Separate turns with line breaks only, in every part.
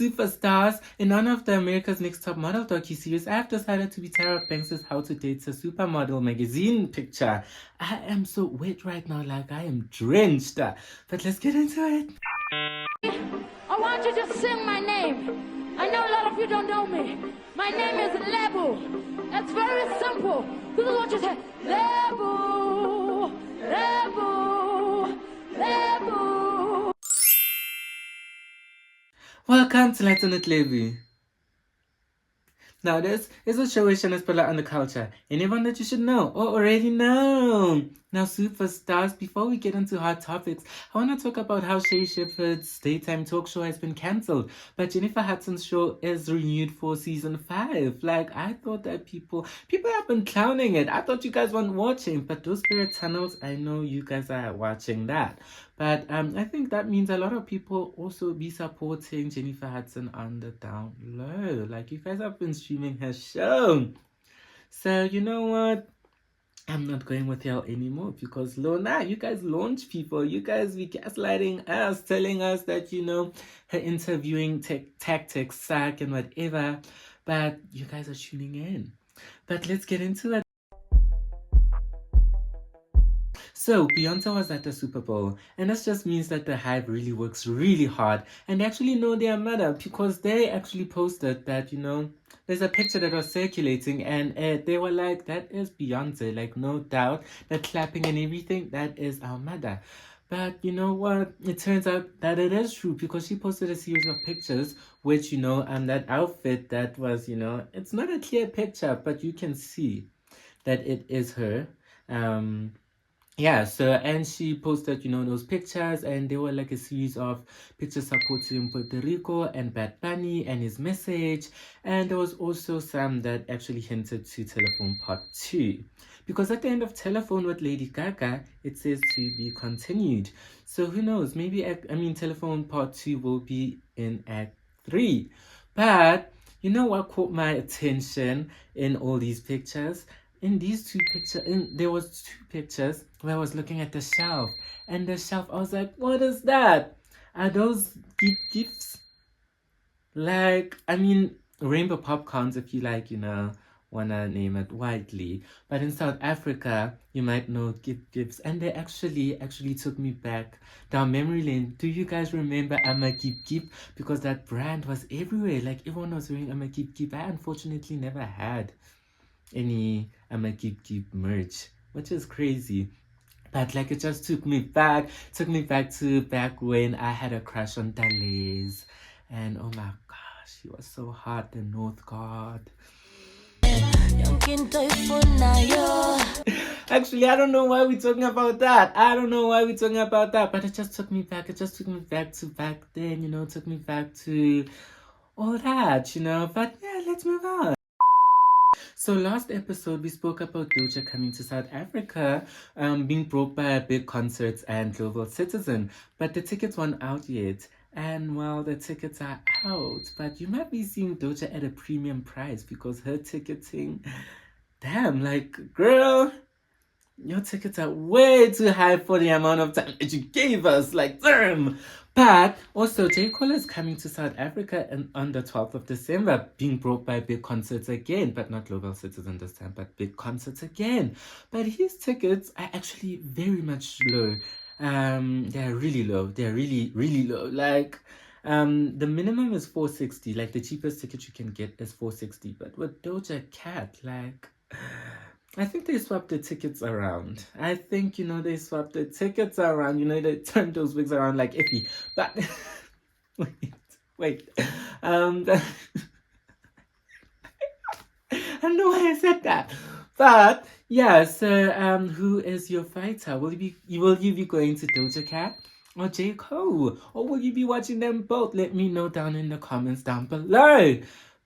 superstars. In honor of the America's Next Top Model docuseries, I have decided to be Tyra Banks' How to Date a Supermodel magazine picture. I am so wet right now, like I am drenched. But let's get into it.
I want you to sing my name. I know a lot of you don't know me. My name is Lebo. It's very simple. This is what you say. Lebo, Lebo, Lebo.
Welcome to Let's It Levy. Now this is a show which shines spotlight on the culture. Anyone that you should know or already know. Now superstars, before we get into hot topics, I want to talk about how Shay Shepherd's daytime talk show has been cancelled, but Jennifer Hudson's show is renewed for season 5. Like, I thought that people have been clowning it. I thought you guys weren't watching, but those spirit tunnels, I know you guys are watching that. But I think that means a lot of people also be supporting Jennifer Hudson on the down low. Like, you guys have been streaming her show. So, you know what? I'm not going with y'all anymore because Lona, you guys launch people. You guys be gaslighting us, telling us that, you know, her interviewing tactics suck and whatever. But you guys are tuning in. But let's get into it. So, Beyoncè was at the Super Bowl, and this just means that the Hive really works really hard and they actually know their matter because they actually posted that, you know, there's a picture that was circulating and they were like, that is Beyoncè, like no doubt, the clapping and everything, that is our mother. But you know what? It turns out that it is true because she posted a series of pictures, which, you know, that outfit that was, you know, it's not a clear picture, but you can see that it is her. Yeah, so, and she posted, you know, those pictures, and they were like a series of pictures supporting Puerto Rico and Bad Bunny and his message, and there was also some that actually hinted to Telephone Part 2, because at the end of Telephone with Lady Gaga, it says to be continued. So who knows, maybe, I mean, Telephone Part 2 will be in Act 3, but you know what caught my attention in all these pictures? In these two pictures, there was 2 pictures where I was looking at the shelf, and the shelf, I was like, what is that? Are those gifts? Like, I mean, rainbow popcorns, if you like, you know, wanna name it widely. But in South Africa, you might know gifts, and they actually took me back down memory lane. Do you guys remember Ama Kip Kip? Because that brand was everywhere. Like, everyone was wearing Ama Kip Kip. I unfortunately never had any Ama Kip Kip merch, which is crazy. But like, it just took me back to back when I had a crush on Tyla, and oh my gosh, she was so hot, the North God. Actually, I don't know why we're talking about that. But it just took me back. It just took me back to back then, you know, took me back to all that, you know. But yeah, let's move on. So last episode, we spoke about Doja coming to South Africa, being brought by a big concerts and global citizen, but the tickets weren't out yet. And well, the tickets are out, but you might be seeing Doja at a premium price because her ticketing, damn, like, girl, your tickets are way too high for the amount of time that you gave us, like, damn. But also, J Cole is coming to South Africa on the 12th of December, being brought by big concerts again, but not global citizen this time, but big concerts again. But his tickets are actually very much low. They're really low. They're really, really low. Like, the minimum is 460. Like, the cheapest ticket you can get is 460. But with Doja Cat, like, I think they swapped the tickets around. I think, you know, they swapped the tickets around. You know, they turned those wigs around like iffy. But wait. I don't know why I said that. But yeah, so who is your fighter? Will you be going to Doja Cat or J Cole? Or will you be watching them both? Let me know down in the comments down below.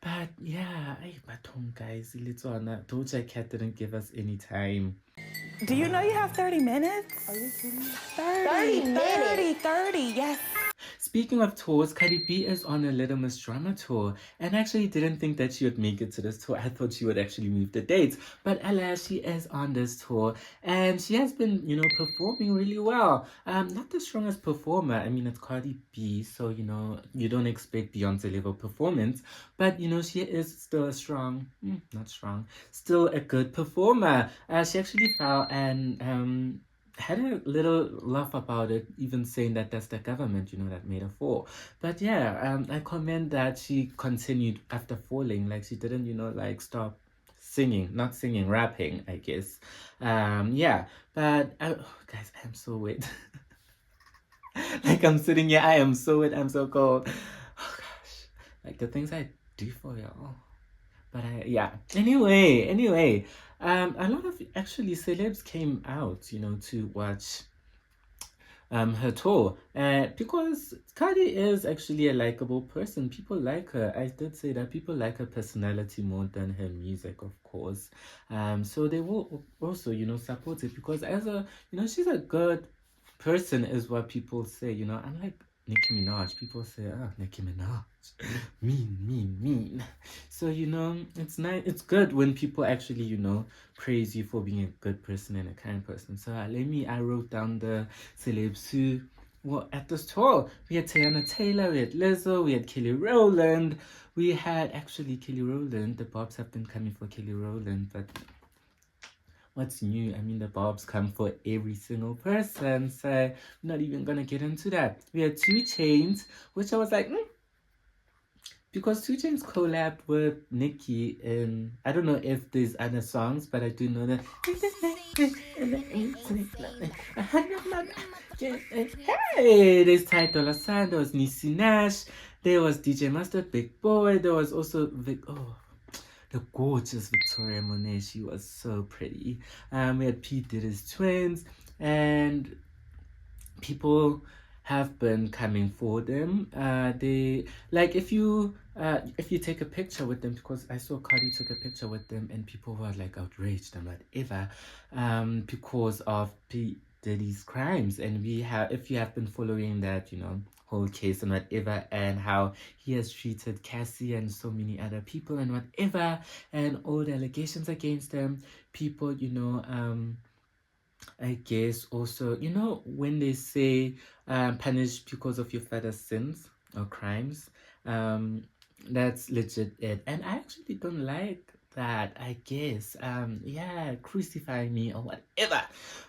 But yeah, guys, Doja Cat didn't give us any time.
Do you know you have 30 minutes?
Are you kidding me?
30 minutes? 30, yes.
Speaking of tours, Cardi B is on a Little Miss Drama tour, and I actually didn't think that she would make it to this tour. I thought she would actually move the dates, but alas, she is on this tour, and she has been, performing really well. Not the strongest performer. I mean, it's Cardi B, so you don't expect Beyonce level performance, but she is still a strong, not strong, still a good performer. She actually fell and had a little laugh about it, even saying that that's the government, that made her fall. But yeah, I comment that she continued after falling, like she didn't, like stop singing, not singing, rapping, I guess. Yeah, but guys, I'm so wet. Like I'm sitting here, I am so wet, I'm so cold. Oh gosh, like the things I do for y'all. But yeah. Anyway, a lot of actually celebs came out, to watch her tour, because Cardi is actually a likable person. People like her. I did say that people like her personality more than her music, of course. So they will also, support it, because as a, she's a good person, is what people say. Unlike Nicki Minaj, people say, oh, Nicki Minaj, mean. So it's nice. It's good when people actually, praise you for being a good person and a kind person. So I wrote down the celebs who were at this tour. We had Tyla, we had Lizzo, we had Kelly Rowland. We had actually Kelly Rowland. The Bobs have been coming for Kelly Rowland, but what's new? I mean, the Bobs come for every single person, so I'm not even gonna get into that. We had 2 Chainz, which I was like, because 2 Chainz collabed with Nicki, and I don't know if there's other songs, but I do know that. Hey, there's Ty Dolla $ign, there was Niecy Nash, there was DJ Mustard, Big Boy, there was also the gorgeous Victoria Monet. She was so pretty. We had P Diddy's twins, and people have been coming for them. They like if you take a picture with them, because I saw Cardi took a picture with them, and people were like outraged and whatever, because of P Diddy's crimes. And if you have been following that, whole case and whatever, and how he has treated Cassie and so many other people and whatever, and all the allegations against them, people, I guess also, when they say punished because of your father's sins or crimes, that's legit it. And I actually don't like that, I guess. Yeah, crucify me or whatever.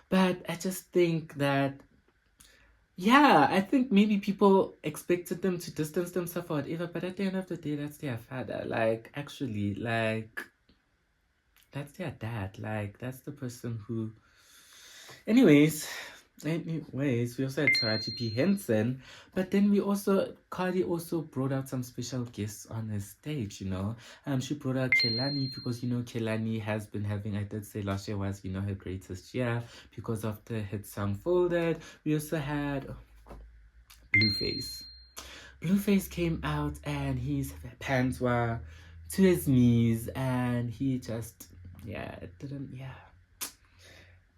But I just think that, yeah, I think maybe people expected them to distance themselves or whatever, but at the end of the day, that's their father. Like, actually, like, that's their dad. Like, that's the person who. Anyways, we also had Taraji P. Henson, but then Cardi also brought out some special guests on her stage, she brought out Kehlani, because, Kehlani has been having, I did say last year was, her greatest year, because of the hit song Folded. We also had Blueface. Blueface came out, and his pants were to his knees, and he just,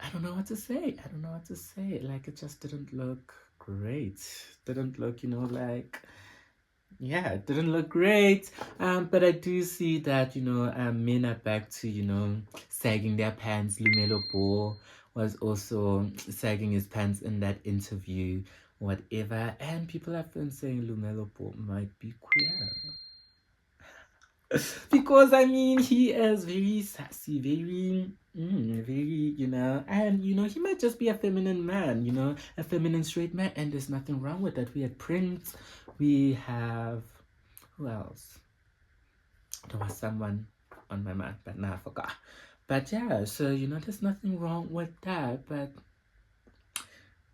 I don't know what to say. Like, it just didn't look great. Didn't look, it didn't look great. But I do see that, men are back to, sagging their pants. Lumelo Ball was also sagging his pants in that interview, whatever. And people have been saying Lumelo Ball might be queer. Because I mean, he is very sassy, very, and he might just be a feminine man, a feminine straight man, and there's nothing wrong with that. We had Prince, we have, who else? There was someone on my mind, but now I forgot. But yeah, so there's nothing wrong with that. But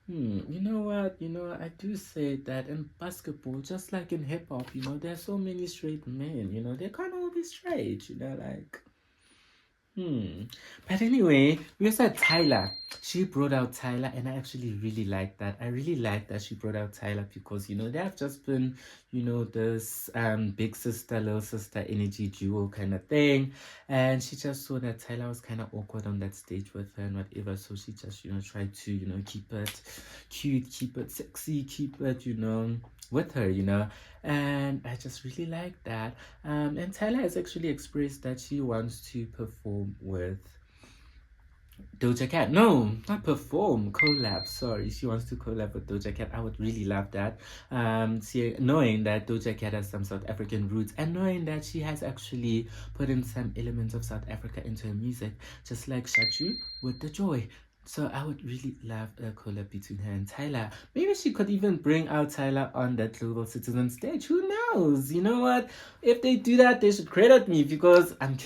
you know what? I do say that in basketball, just like in hip hop, there's so many straight men, they can't all be straight, like, But anyway, we also had Tyla. She brought out Tyla, and I actually really like that. I really like that she brought out Tyla because they have just been, this big sister, little sister energy duo kind of thing. And she just saw that Tyla was kind of awkward on that stage with her and whatever. So she just, tried to, keep it cute, keep it sexy, keep it, with her. And I just really like that. And Tyla has actually expressed that she wants to perform with Doja Cat. No, not perform, collab. Sorry, she wants to collab with Doja Cat. I would really love that. Knowing that Doja Cat has some South African roots and knowing that she has actually put in some elements of South Africa into her music, just like Shaju with The Joy. So I would really love a collab between her and Tyla. Maybe she could even bring out Tyla on that Global Citizen stage. Who knows? You know what? If they do that, they should credit me because I'm.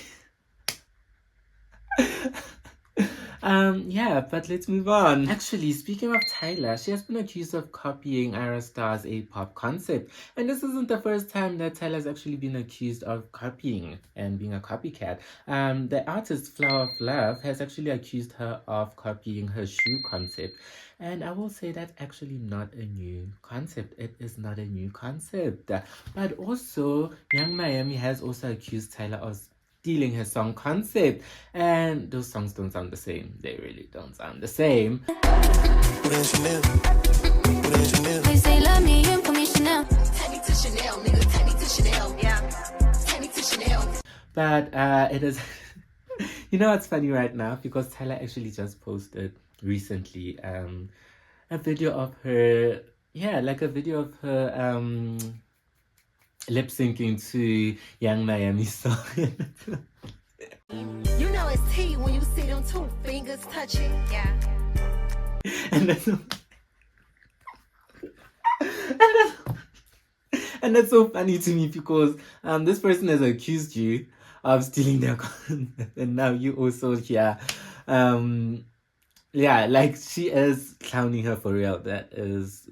Yeah, but let's move on. Actually, speaking of Tyla, she has been accused of copying Ira Star's A-pop concept. And this isn't the first time that Tyla's actually been accused of copying and being a copycat. The artist Flower of Love has actually accused her of copying her shoe concept. And I will say that's actually not a new concept. It is not a new concept. But also, Young Miami has also accused Tyla of stealing her song concept, and those songs don't sound the same. They really don't sound the same. They say love me and for me Chanel. Take me to Chanel, nigga. Take me to Chanel. Yeah. Take me to Chanel. But it is. You know what's funny right now, because Tyla actually just posted recently a video of her, like a video of her lip syncing to Young Miami's song. You know it's T when you see them two fingers touching. Yeah. And that's so, and that's so funny to me because this person has accused you of stealing their content, and now you also like she is clowning her for real. That is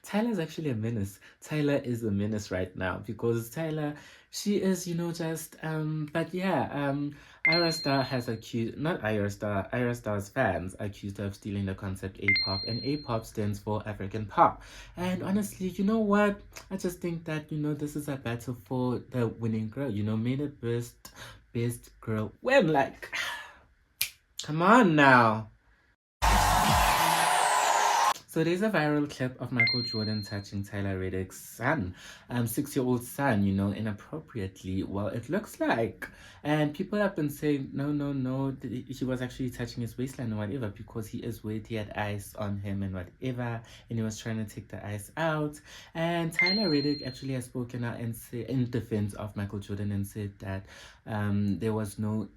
Tyla's actually a menace. Tyla is a menace right now because Tyla, she is, just Ira Star has accused, not Ira Star, Ira Star's fans accused her of stealing the concept A-pop, and A-pop stands for African pop. And honestly, you know what? I just think that, this is a battle for the winning girl. May the best girl win. Like, come on now. So there's a viral clip of Michael Jordan touching Tyler Reddick's son, 6-year-old son, inappropriately. Well, it looks like. And people have been saying, no, he was actually touching his waistline or whatever because he is weird, he had ice on him and whatever, and he was trying to take the ice out. And Tyler Reddick actually has spoken out and in defense of Michael Jordan and said that there was no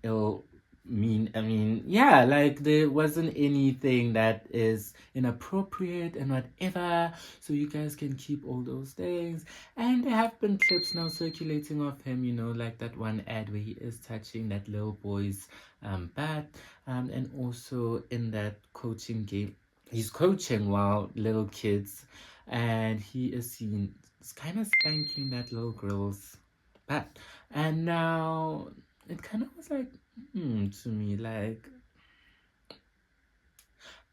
like there wasn't anything that is inappropriate and whatever, so you guys can keep all those things. And there have been clips now circulating of him, like that one ad where he is touching that little boy's butt, and also in that coaching game he's coaching while little kids, and he is seen kind of spanking that little girl's butt. And now it kind of was like to me, like,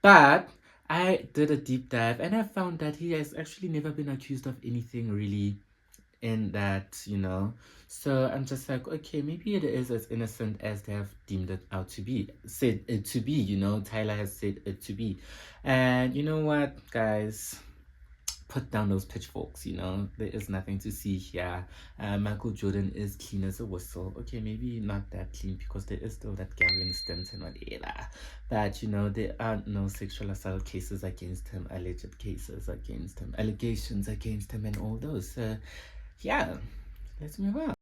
but I did a deep dive and I found that he has actually never been accused of anything really in that, so I'm just like, okay, maybe it is as innocent as they have deemed it out to be, said it to be, Tyla has said it to be. And you know what, guys, put down those pitchforks, there is nothing to see here. Michael Jordan is clean as a whistle. Okay, maybe not that clean because there is still that gambling stint and whatever, but there are no sexual assault cases against him, alleged cases against him, allegations against him, and all those. So yeah, let's move on.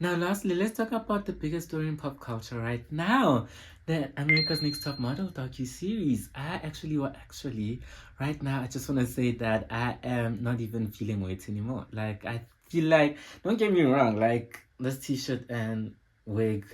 Now, lastly, let's talk about the biggest story in pop culture right now, the America's Next Top Model docuseries. Actually, right now, I just want to say that I am not even feeling weight anymore. Like, I feel like, don't get me wrong, like, this t-shirt and wig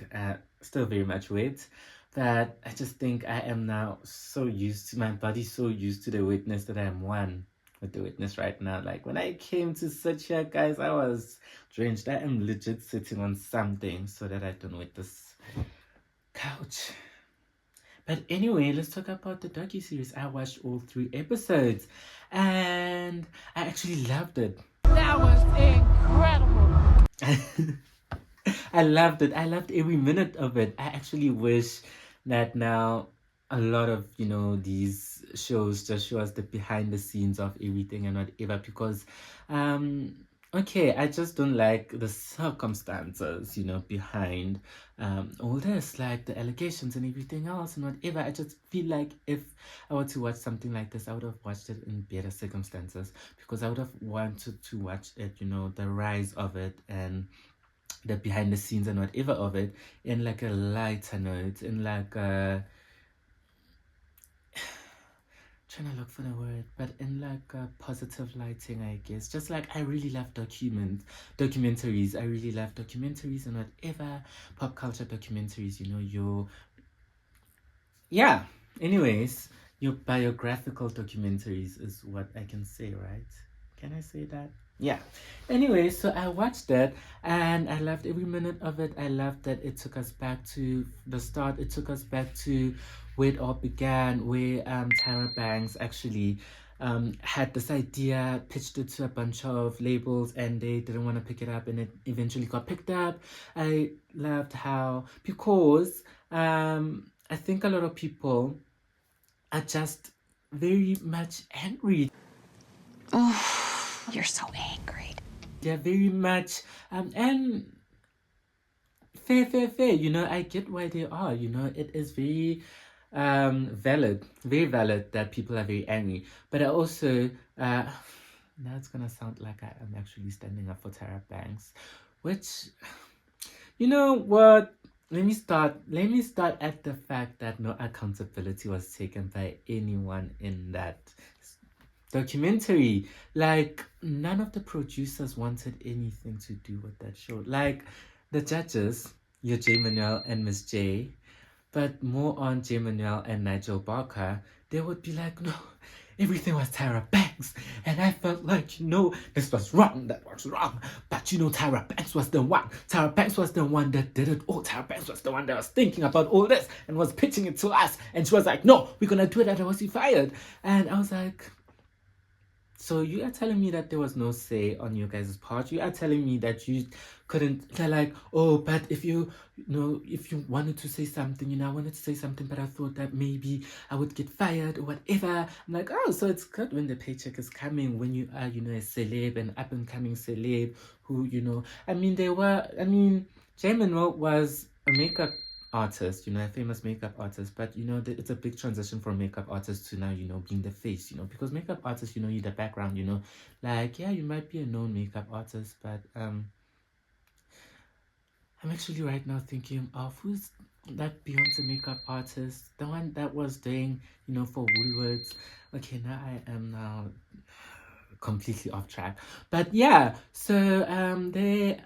still very much weight, but I just think I am now so used to my body, so used to the weightness that I am one with the witness right now. Like when I came to sit here, guys, I was drenched. I am legit sitting on something so that I don't wet this couch. But anyway, let's talk about the docuseries. I watched all 3 episodes and I actually loved it.
That was incredible.
I loved it. I loved every minute of it. I actually wish that now a lot of, you know, these shows just show us the behind the scenes of everything and whatever, because okay, I just don't like the circumstances, you know, behind all this, like the allegations and everything else and whatever. I just feel like if I were to watch something like this, I would have watched it in better circumstances, because I would have wanted to watch it, you know, the rise of it and the behind the scenes and whatever of it in like a lighter note, in like a trying to look for the word, but in like a positive lighting, I guess. Just like I really love documentaries. I really love documentaries and whatever pop culture documentaries, you know, anyways, your biographical documentaries is what I can say, right? Can I say that? Yeah. Anyway, so I watched that and I loved every minute of it. I loved that it took us back to the start. It took us back to where it all began, where Tyra Banks actually had this idea, pitched it to a bunch of labels and they didn't want to pick it up, and it eventually got picked up. I loved how, because I think a lot of people are just very much angry.
Oh, you're so angry.
They're very much and fair, you know. I get why they are, you know. It is very very valid that people are very angry, but I also now it's gonna sound like I am actually standing up for Tyra Banks, which, you know what, let me start at the fact that no accountability was taken by anyone in that documentary. Like, none of the producers wanted anything to do with that show. Like, the judges, your J Manuel and Miss J, but more on J Manuel and Nigel Barker, they would be like, no, everything was Tyra Banks. And I felt like, you know, this was wrong, that was wrong. But you know, Tyra Banks was the one. Tyra Banks was the one that did it all. Tyra Banks was the one that was thinking about all this and was pitching it to us. And she was like, no, we're gonna do it, otherwise we fired. And I was like, so you are telling me that there was no say on your guys' part? You are telling me that you couldn't, they're like, oh, but if you know, if you wanted to say something, you know, I wanted to say something, but I thought that maybe I would get fired or whatever. I'm like, oh, so it's good when the paycheck is coming, when you are, you know, a celeb, an up-and-coming celeb who, you know, J Manuel was a makeup artist, you know, a famous makeup artist, but you know, it's a big transition from makeup artist to now, you know, being the face, you know, because makeup artists, you know, you're the background, you know, like, yeah, you might be a known makeup artist, but I'm actually right now thinking of who's that Beyoncé makeup artist, the one that was doing, you know, for Woolworths. Okay, now I am now completely off track, but yeah, so they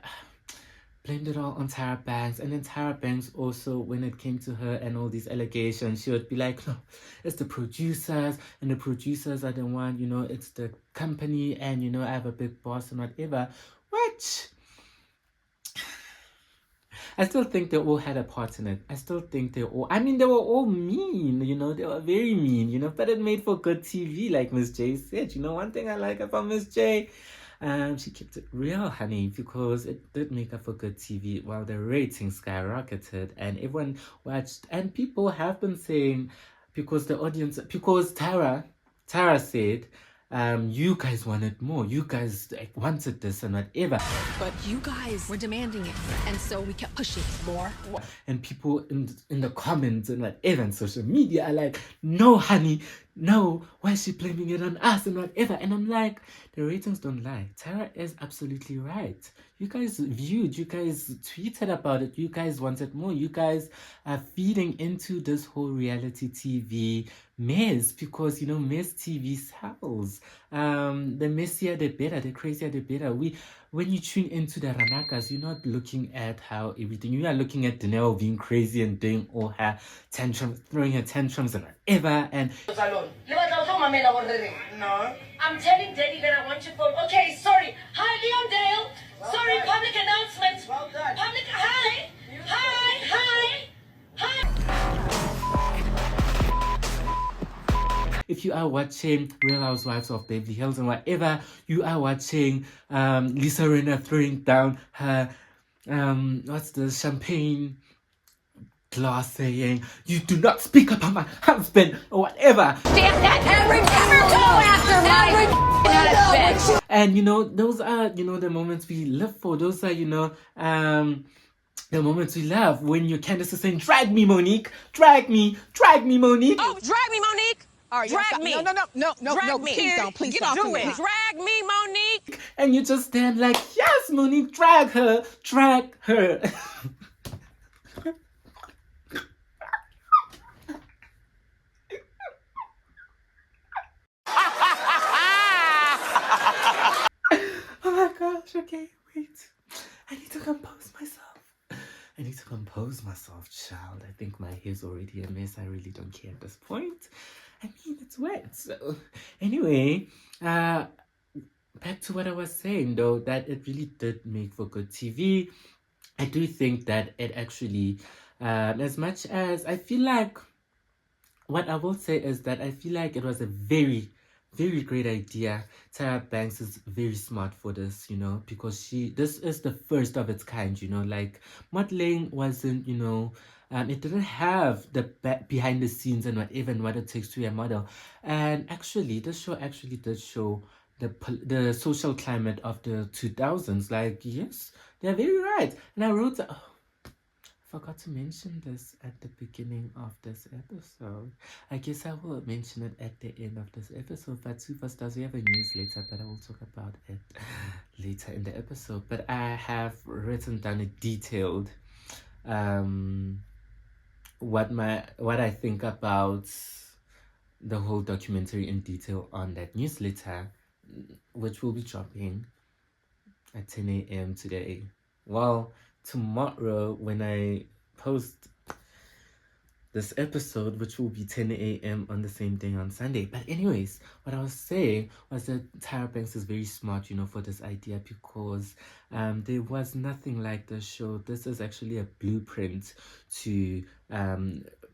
blamed it all on Tyra Banks. And then Tyra Banks also, when it came to her and all these allegations, she would be like, no, it's the producers, and the producers are the one, you know, it's the company, and, you know, I have a big boss and whatever. Which, I still think they all had a part in it. I still think they were all mean, you know, they were very mean, you know, but it made for good TV, like Miss J said. You know, one thing I like about Miss J, she kept it real, honey, because it did make up for good TV while the ratings skyrocketed and everyone watched. And people have been saying, because Tara said, you guys wanted more. You guys wanted this and whatever.
But you guys were demanding it, and so we kept pushing more.
And people in the comments and whatever on social media are like, no, honey, no, why is she blaming it on us and whatever? And I'm like, the ratings don't lie. Tara is absolutely right. You guys viewed, you guys tweeted about it, you guys wanted more, you guys are feeding into this whole reality TV mess, because, you know, mess TV sells. The messier the better, the crazier the better. When you tune into the Ranakas, you're not looking at how everything, you are looking at Danelle being crazy and doing all her tantrums, throwing her tantrums and whatever, and
No. I'm telling Daddy that I want your phone. Okay, sorry. Hi, Leon Dale. Sorry, public announcement. Well done. Public, hi. Hi.
If you are watching Real Housewives of Beverly Hills and whatever, you are watching Lisa Rinna throwing down her what's the champagne glass saying, "You do not speak about my husband," or whatever.
Damn that! Never go after my husband!
And those are the moments we live for. Those are the moments we love when your Candace is saying, "Drag me, Monique, drag me, Monique."
Oh, drag me, Monique. All right, drag me. No,
Drag me.
Please don't. Please stop. Do it. Drag me, Monique.
And you just stand like, "Yes, Monique, drag her, drag her." Oh my gosh, okay, wait. I need to compose myself, child. I think my hair's already a mess. I really don't care at this point. I mean, it's wet. So, anyway, back to what I was saying, though, that it really did make for good TV. I do think that it actually, as much as I feel like, what I will say is that I feel like it was a very, very great idea. Tyra Banks is very smart for this, because this is the first of its kind, like modeling wasn't, it didn't have the behind the scenes and whatever and what it takes to be a model. And actually, this show actually did show the social climate of the 2000s. Like, yes, they're very right. And I wrote, forgot to mention this at the beginning of this episode. I guess I will mention it at the end of this episode. But Superstars, we have a newsletter, but I will talk about it later in the episode. But I have written down a detailed what I think about the whole documentary in detail on that newsletter, which will be dropping at 10 a.m. today. Well, tomorrow when I post this episode, which will be 10 a.m. on the same day on Sunday. But anyways, what I was saying was that Tyra Banks is very smart, for this idea, because there was nothing like the show. This is actually a blueprint to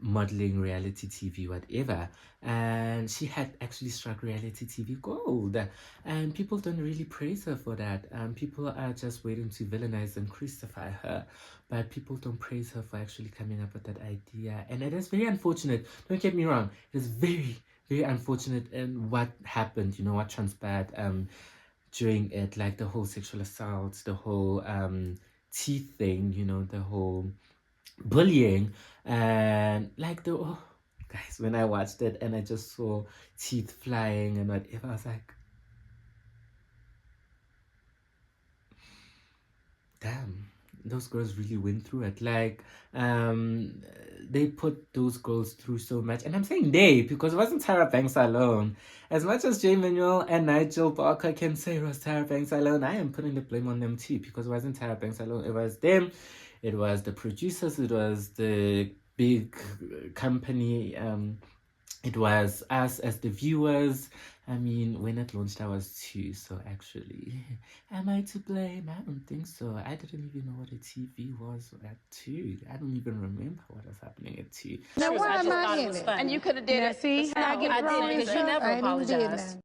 modeling, reality TV, whatever. And she had actually struck reality TV gold. And people don't really praise her for that. People are just waiting to villainize and crucify her. But people don't praise her for actually coming up with that idea. And it is very unfortunate. Don't get me wrong. It is very, very unfortunate in what happened, what transpired during it. Like the whole sexual assault, the whole teeth thing, the whole bullying. And like guys, when I watched it and I just saw teeth flying and whatever, I was like, damn, those girls really went through it. Like, they put those girls through so much. And I'm saying they, because it wasn't Tyra Banks alone. As much as Jay Manuel and Nigel Barker can say it was Tyra Banks alone, I am putting the blame on them too, because it wasn't Tyra Banks alone. It was them, it was the producers, it was the big company, it was us as the viewers. I mean, when it launched, I was 2, so actually, am I to blame? I don't think so. I didn't even know what a TV was at 2. I don't even remember what was happening at 2.
Now, why am I in it?
And you could have did it.
See, I get thrown in
because you never apologized.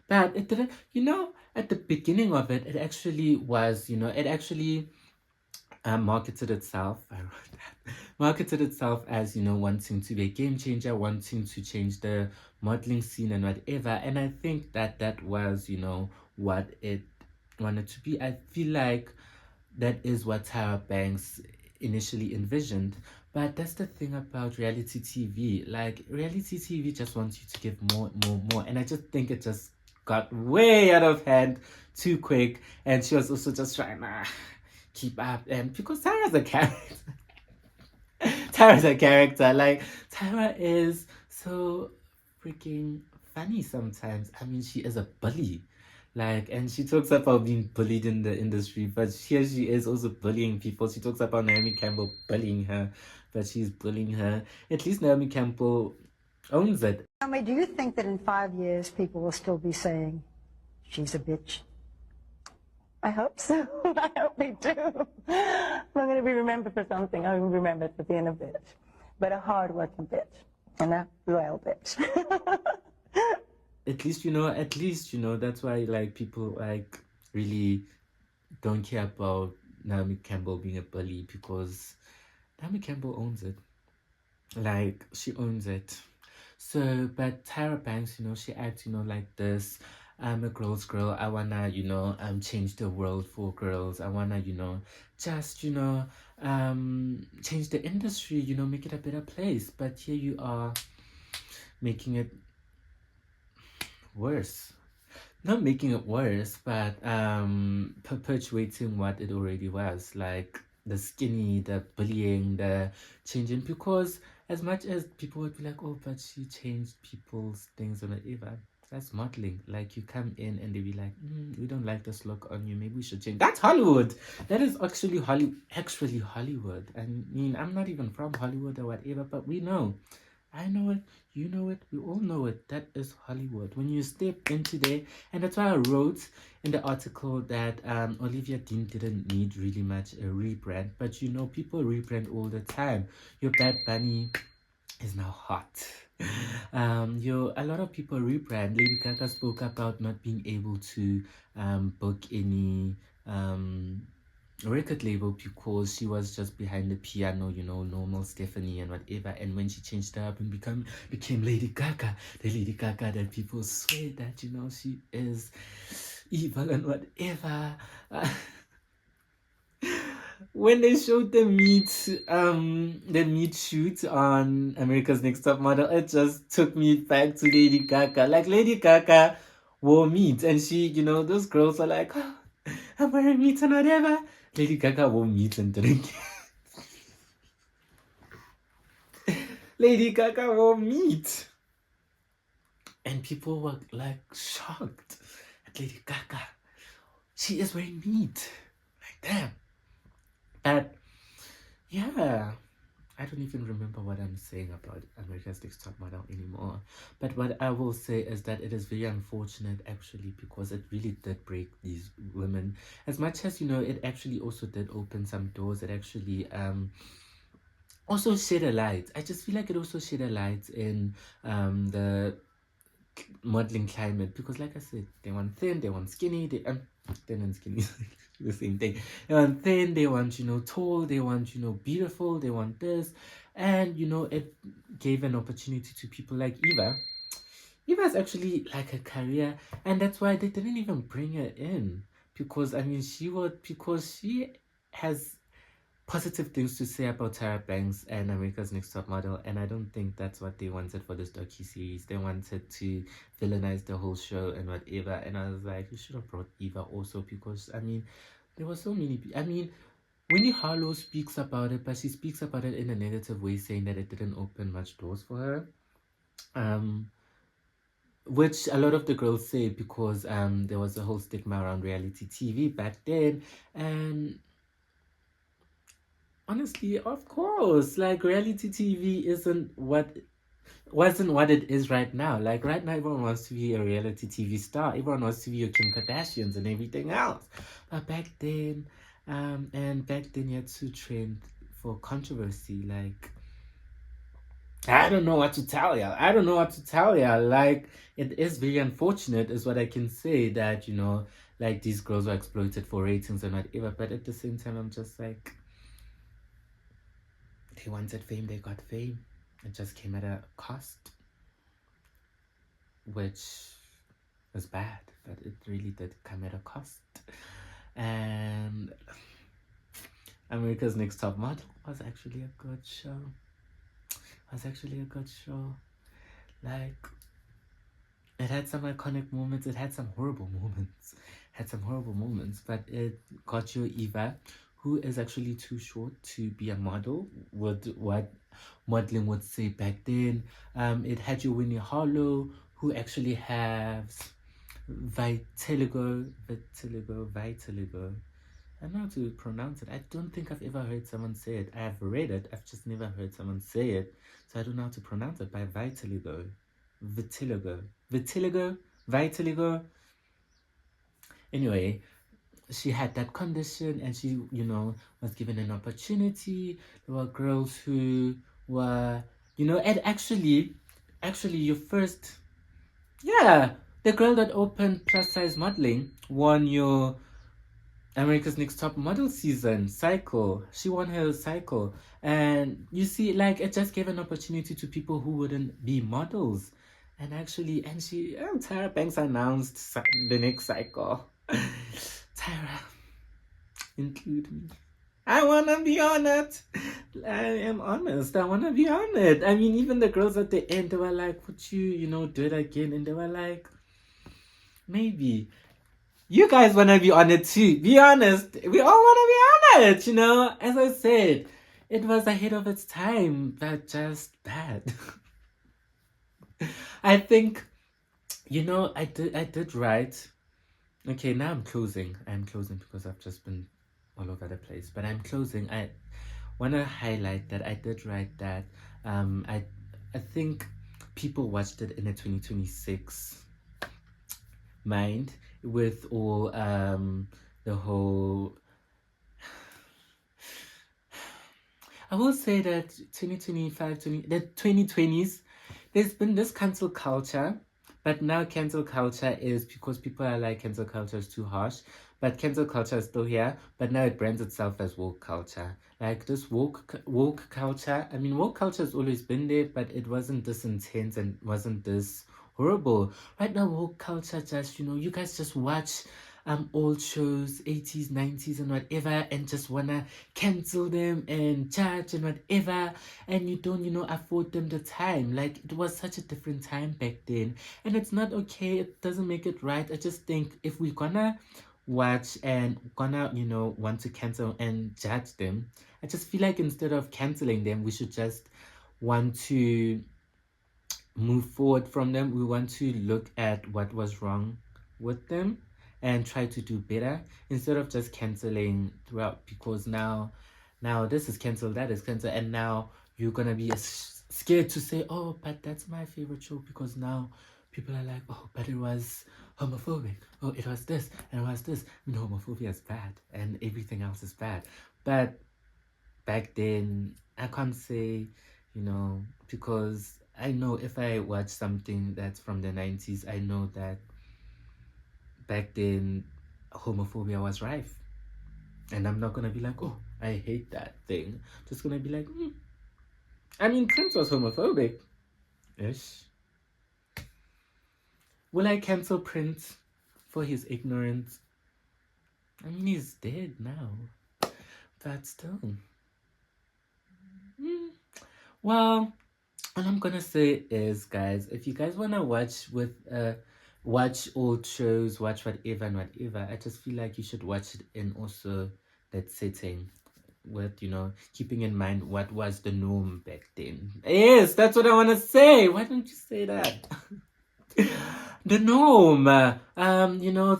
But it didn't, at the beginning of it, it actually was, it actually marketed itself. I wrote that. Marketed itself as, wanting to be a game changer, wanting to change the modeling scene and whatever. And I think that was, what it wanted to be. I feel like that is what Tyra Banks initially envisioned. But that's the thing about reality TV. Like, reality TV just wants you to give more. And I just think it just got way out of hand too quick. And she was also just trying to keep up. And because Tyra's a character. Like, Tyra is so freaking funny sometimes. I mean, she is a bully. Like, and she talks about being bullied in the industry, but here she is also bullying people. She talks about Naomi Campbell bullying her, but she's bullying her. At least Naomi Campbell owns it.
Tell me, do you think that in 5 years people will still be saying, she's a bitch?
I hope so. I hope they do. I'm going to be remembered for something. I'm remembered for being a bitch, but a hard-working bitch and a loyal bitch.
At least that's why like people like really don't care about Naomi Campbell being a bully, because Naomi Campbell owns it. Like, she owns it. So, but Tyra Banks, she acts, like this. I'm a girl's girl. I wanna, change the world for girls. I wanna, just, change the industry, make it a better place. But here you are making it worse. Not making it worse, but perpetuating what it already was. Like the skinny, the bullying, the changing. Because as much as people would be like, oh, but she changed people's things or whatever, that's modeling. Like, you come in and they be like, we don't like this look on you, maybe we should change. That's Hollywood. That is actually Hollywood. I mean, I'm not even from Hollywood or whatever, but we know. I know it, you know it, we all know it. That is Hollywood. When you step into there, and that's why I wrote in the article that Olivia Dean didn't need really much a rebrand, but people rebrand all the time. Your Bad Bunny is now hot. A lot of people rebrand. Lady Gaga spoke about not being able to book any record label because she was just behind the piano, normal Stephanie and whatever. And when she changed up and became Lady Gaga, the Lady Gaga that people swear that she is evil and whatever. When they showed the meet shoot on America's Next Top Model, it just took me back to Lady Gaga. Like, Lady Gaga wore meat, and she, those girls are like, oh, I'm wearing meat and whatever. Lady Gaga wore meat and drink. Lady Gaga wore meat. And people were like shocked at Lady Gaga. She is wearing meat. Like, damn. But yeah, I don't even remember what I'm saying about America's Next Top Model anymore. But what I will say is that it is very unfortunate, actually, because it really did break these women. As much as, it actually also did open some doors. It actually also shed a light. I just feel like it also shed a light in the modeling climate, because like I said, they want thin, they want skinny, thin and skinny the same thing. They want thin, they want tall, they want beautiful, they want this. And it gave an opportunity to people like Eva's actually like a career, and that's why they didn't even bring her in, because she has positive things to say about Tyra Banks and America's Next Top Model, and I don't think that's what they wanted for this docuseries. They wanted to villainize the whole show and whatever, and I was like, you should have brought Eva also, because there were so many people. Winnie Harlow speaks about it, but she speaks about it in a negative way, saying that it didn't open much doors for her. Which a lot of the girls say, because there was a whole stigma around reality TV back then, and honestly, of course, like, reality TV wasn't what it is right now. Like, right now, everyone wants to be a reality TV star. Everyone wants to be your Kim Kardashians and everything else. But back then, you had to trend for controversy. Like, I don't know what to tell y'all. Like, it is very unfortunate, is what I can say, that, like, these girls were exploited for ratings and whatever. But at the same time, I'm just like, they wanted fame, they got fame. It just came at a cost, which is bad, but it really did come at a cost. And America's Next Top Model was actually a good show. Like, it had some iconic moments, it had some horrible moments, but it got you Eva, who is actually too short to be a model, with what modeling would say back then. It had you Winnie Harlow, who actually has vitiligo. I don't know how to pronounce it. I don't think I've ever heard someone say it. I've read it. I've just never heard someone say it. So I don't know how to pronounce it. By vitiligo. Vitiligo. Vitiligo? Vitiligo? Anyway, she had that condition and she, was given an opportunity. There were girls who were, and actually your first, the girl that opened plus size modeling won your America's Next Top Model season cycle. She won her cycle. And you see, like, it just gave an opportunity to people who wouldn't be models. And Tyra Banks announced the next cycle. Tyra, include me. I want to be on it. I am honest. I want to be on it. I mean, even the girls at the end, they were like, would you, do it again? And they were like, maybe. You guys want to be on it too. Be honest. We all want to be on it, As I said, it was ahead of its time, but just bad. I think, I did write. Okay, now I'm closing. I'm closing because I've just been all over the place. But I'm closing. I want to highlight that I did write that I think people watched it in a 2026 mind with all the whole... I will say that 2025, the 2020s, there's been this cancel culture. But now cancel culture is because people are like, cancel culture is too harsh. But cancel culture is still here. But now it brands itself as woke culture. Like this woke culture. I mean, woke culture has always been there, but it wasn't this intense and wasn't this horrible. Right now, woke culture just, you guys just watch old shows, 80s, 90s and whatever, and just wanna cancel them and judge and whatever, and you don't, afford them the time. Like, it was such a different time back then, and it's not okay. It doesn't make it right. I just think if we're gonna watch and gonna, want to cancel and judge them, I just feel like instead of canceling them, we should just want to move forward from them. We want to look at what was wrong with them and try to do better instead of just canceling throughout, because now this is cancelled, that is cancelled, and now you're gonna be scared to say, oh, but that's my favorite show, because now people are like, oh, but it was homophobic, oh, it was this and it was this. I mean, homophobia is bad and everything else is bad, but back then I can't say, because I know if I watch something that's from the 90s, I know that back then homophobia was rife, and I'm not gonna be like, oh, I hate that thing. I'm just gonna be like, I mean, Prince was homophobic ish. Will I cancel Prince for his ignorance? I mean, he's dead now, but still. Well, all I'm gonna say is, guys, if you guys wanna watch old shows, watch whatever and whatever, I just feel like you should watch it in also that setting with, keeping in mind what was the norm back then. Yes, that's what I want to say. Why don't you say that? The norm,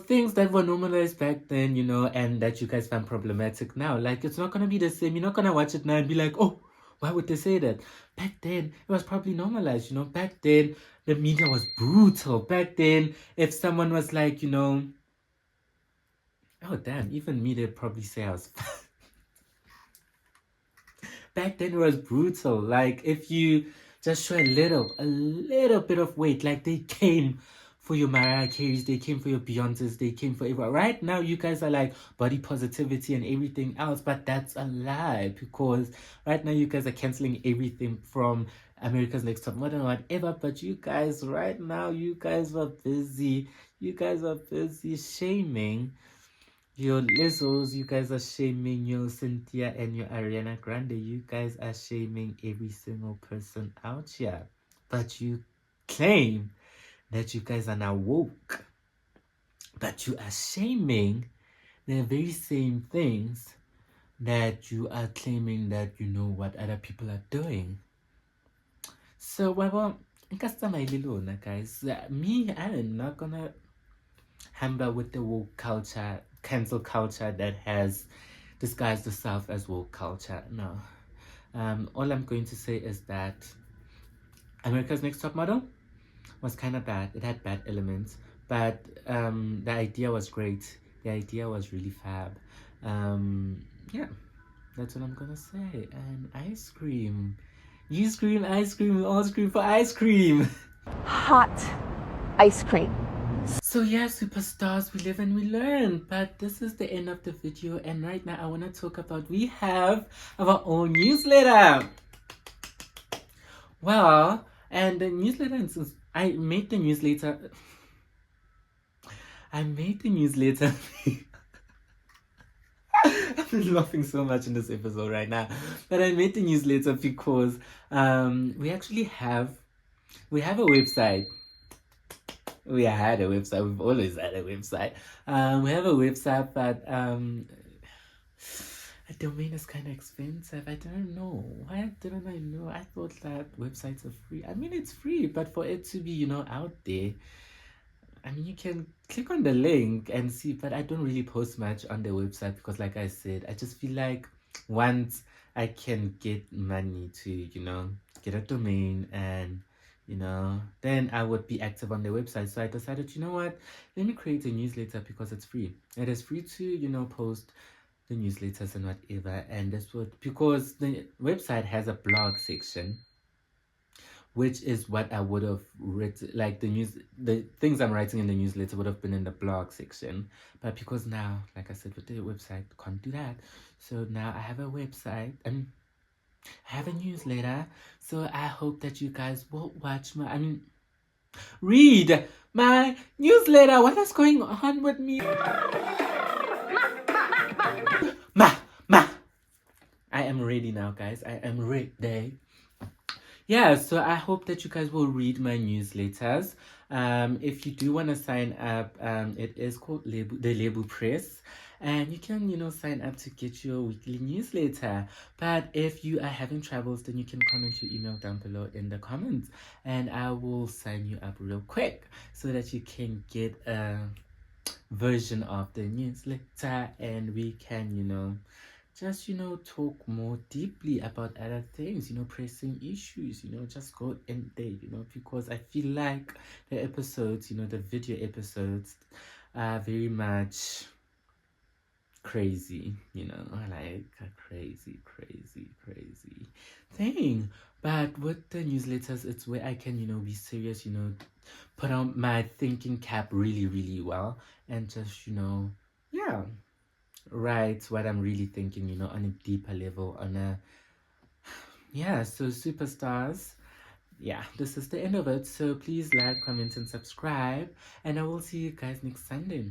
things that were normalized back then, and that you guys find problematic now. Like, it's not going to be the same. You're not going to watch it now and be like, oh, why would they say that? Back then, it was probably normalized, Back then, the media was brutal. Back then, if someone was like, oh, damn, even me, they'd probably say I was... Back then, it was brutal. Like, if you just show a little bit of weight, like, they came for your Mariah Careys, they came for your Beyoncés, they came for everyone. Right now, you guys are like body positivity and everything else, but that's a lie, because right now you guys are canceling everything from America's Next Top Model, whatever. But you guys, right now, you guys were busy. You guys were busy shaming your Lizzos. You guys are shaming your Cynthia and your Ariana Grande. You guys are shaming every single person out here. But you claim that you guys are now woke, but you are shaming the very same things that you are claiming that you know what other people are doing. So, well, guys, me, I am not gonna hamper with the woke culture cancel culture that has disguised itself as woke culture. No. All I'm going to say is that America's Next Top Model was kind of bad. It had bad elements, but the idea was great. The idea was really fab. Yeah, that's what I'm gonna say. And ice cream. You scream ice cream, we all scream for ice cream.
Hot ice cream.
So yeah, superstars, we live and we learn. But this is the end of the video, and right now I want to talk about, we have our own newsletter. Well, and the newsletter, and since I made the newsletter I've been laughing so much in this episode right now, but I made the newsletter because we actually have a website. We had a website. We've always had a website. We have a website, but a domain is kind of expensive. I don't know. Why didn't I know? I thought that websites are free. I mean, it's free, but for it to be, out there, I mean, you can click on the link and see, but I don't really post much on the website because, like I said, I just feel like once I can get money to, get a domain and, then I would be active on the website. So I decided, you know what, let me create a newsletter because it's free. It is free to, post the newsletters and whatever. And that's what, because the website has a blog section, which is what I would have written, like the things I'm writing in the newsletter would have been in the blog section. But because now, like I said, with the website, can't do that. So now I have a website and I have a newsletter. So I hope that you guys will read my newsletter. What is going on with me? I am ready now, guys. I am ready. Yeah, so I hope that you guys will read my newsletters. If you do want to sign up, it is called the Lebo Press, and you can, sign up to get your weekly newsletter. But if you are having troubles, then you can comment your email down below in the comments, and I will sign you up real quick so that you can get a version of the newsletter, and we can, just talk more deeply about other things, pressing issues, just go in there, because I feel like the episodes, the video episodes are very much crazy, like a crazy thing. But with the newsletters, it's where I can, be serious, put on my thinking cap really well, and just, yeah, write what I'm really thinking, on a deeper level, so superstars, yeah, this is the end of it. So please like, comment, and subscribe, and I will see you guys next Sunday.